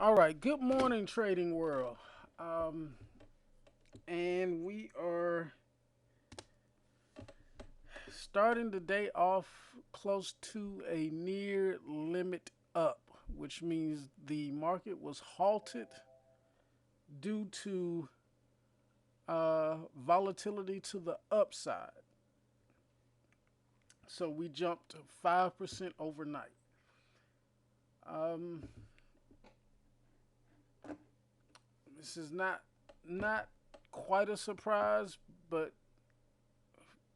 All right, good morning, trading world. Um, and we are starting the day off close to a near limit up, which means the market was halted due to volatility to the upside. So we jumped 5% overnight. Um, this is not quite a surprise, but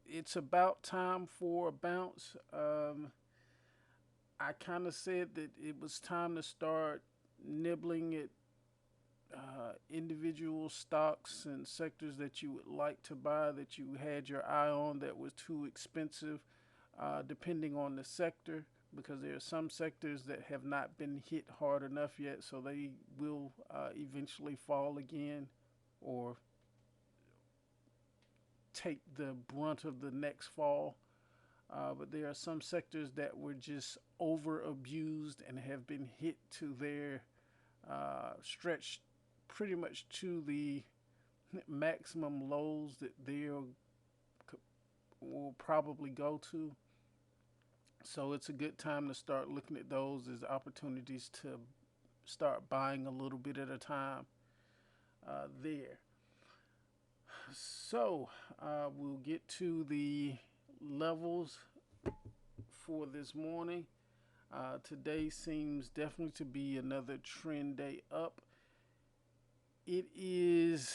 it's about time for a bounce. I kind of said that it was time to start nibbling at individual stocks and sectors that you would like to buy that you had your eye on that was too expensive, depending on the sector, because there are some sectors that have not been hit hard enough yet, so they will eventually fall again or take the brunt of the next fall. But there are some sectors that were just over abused and have been hit to their stretched pretty much to the maximum lows that they will probably go to. So it's a good time to start looking at those as opportunities to start buying a little bit at a time there. So we'll get to the levels for this morning. Today seems definitely to be another trend day up. It is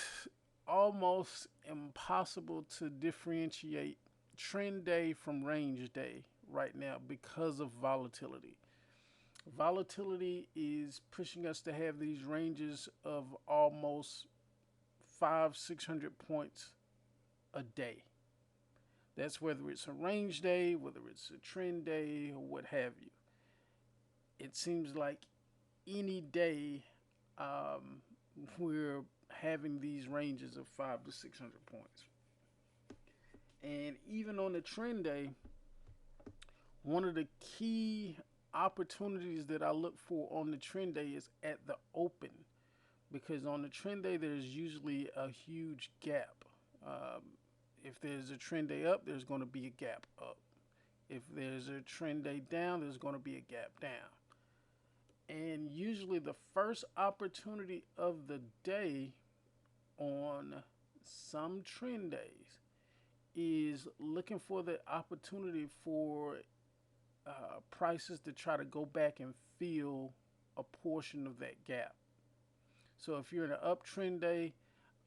almost impossible to differentiate trend day from range day right now because of volatility. Volatility is pushing us to have these ranges of almost 600 points a day. That's whether it's a range day, whether it's a trend day, or what have you. It seems like any day we're having these ranges of 5 to 600 points. And even on the trend day, one of the key opportunities that I look for on the trend day is at the open, because on the trend day there's usually a huge gap. Um, if there's a trend day up, there's going to be a gap up. If there's a trend day down, there's going to be a gap down. And usually the first opportunity of the day on some trend days is looking for the opportunity for prices to try to go back and fill a portion of that gap. So if you're in an uptrend day,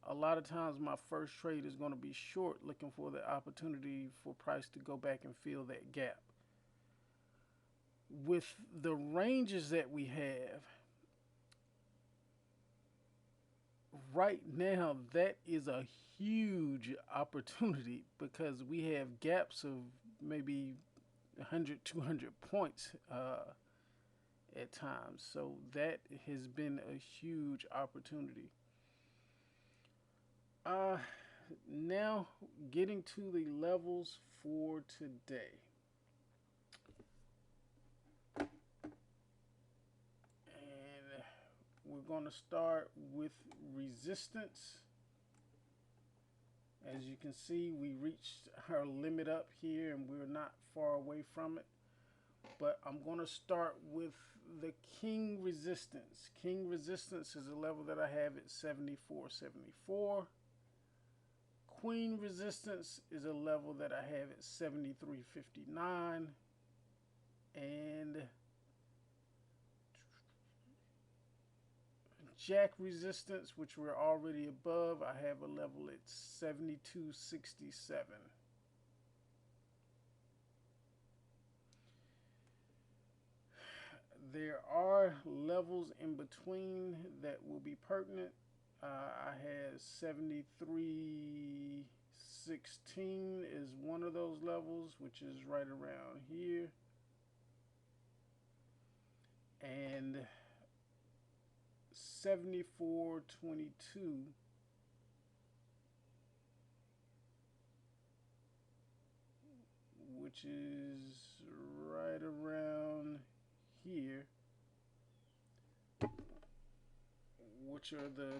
a lot of times my first trade is going to be short, looking for the opportunity for price to go back and fill that gap. With the ranges that we have right now, that is a huge opportunity because we have gaps of maybe 100, 200 points at times. So that has been a huge opportunity. Uh, Now getting to the levels for today. And we're going to start with resistance. As you can see, we reached our limit up here and we're not far away from it. But I'm going to start with the king resistance. King resistance is a level that I have at 74.74. Queen resistance is a level that I have at 73.59. And Jack resistance, which we're already above, I have a level at 72.67. There are levels in between that will be pertinent. I had 73.16 is one of those levels, which is right around here. And 74.22, which is right around here. which are the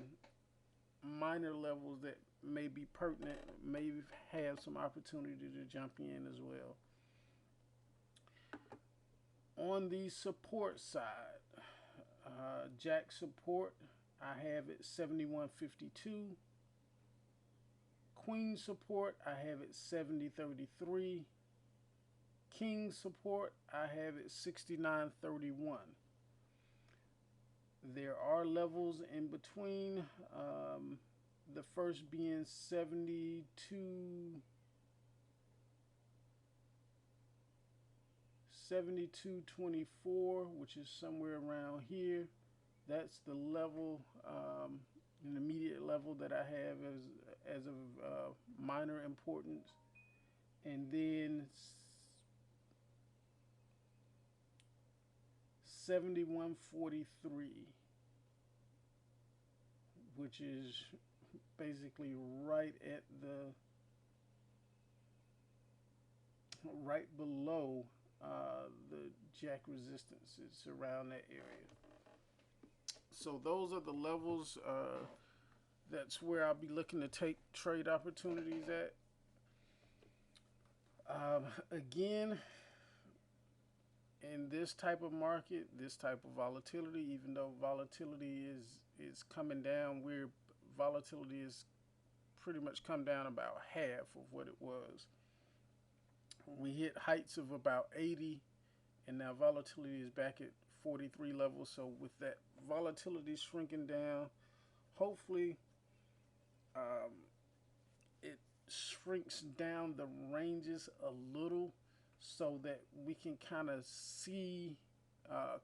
minor levels that may be pertinent, may have some opportunity to jump in as well. On the support side, Jack support, I have it 71.52. Queen support, I have it 70.33. King support, I have it 69.31. There are levels in between. The first being 72.24, which is somewhere around here. That's the level, an immediate level that I have as of minor importance. And then 71.43, which is basically right below the jack resistance. It's around that area. So those are the levels. That's where I'll be looking to take trade opportunities at. Again, in this type of market, this type of volatility, even though volatility is coming down, volatility is pretty much come down about half of what it was. We hit heights of about 80, and now volatility is back at 43 levels. So with that volatility shrinking down, hopefully it shrinks down the ranges a little so that we can kind of see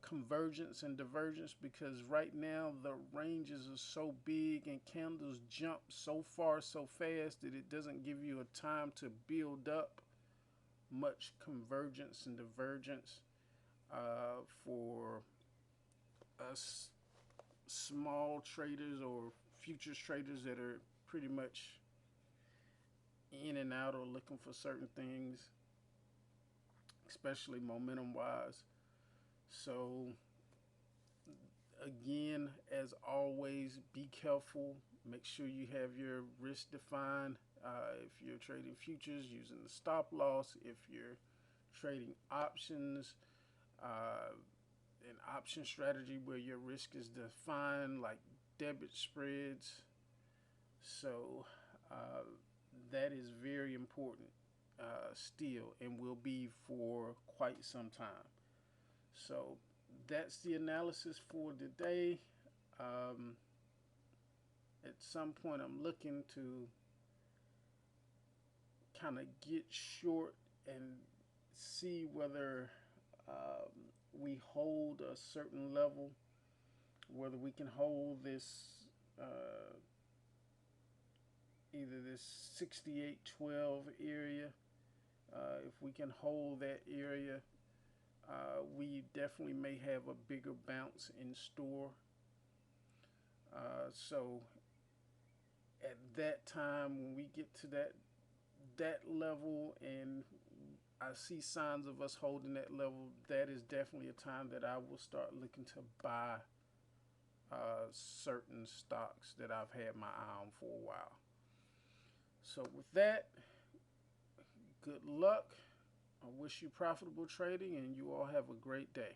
convergence and divergence, because right now the ranges are so big and candles jump so far so fast that it doesn't give you a time to build up much convergence and divergence for us small traders or futures traders that are pretty much in and out or looking for certain things, especially momentum wise. So again, as always, be careful. Make sure you have your risk defined. If you're trading futures, using the stop loss. If you're trading options, an option strategy where your risk is defined, like debit spreads. So that is very important still, and will be for quite some time. So that's the analysis for today. At some point, I'm looking to kind of get short and see whether we hold a certain level, whether we can hold this either this 68.12 area. If we can hold that area, we definitely may have a bigger bounce in store. So at that time, when we get to that level and I see signs of us holding that level, that is definitely a time that I will start looking to buy certain stocks that I've had my eye on for a while. So with that, good luck. I wish you profitable trading, and you all have a great day.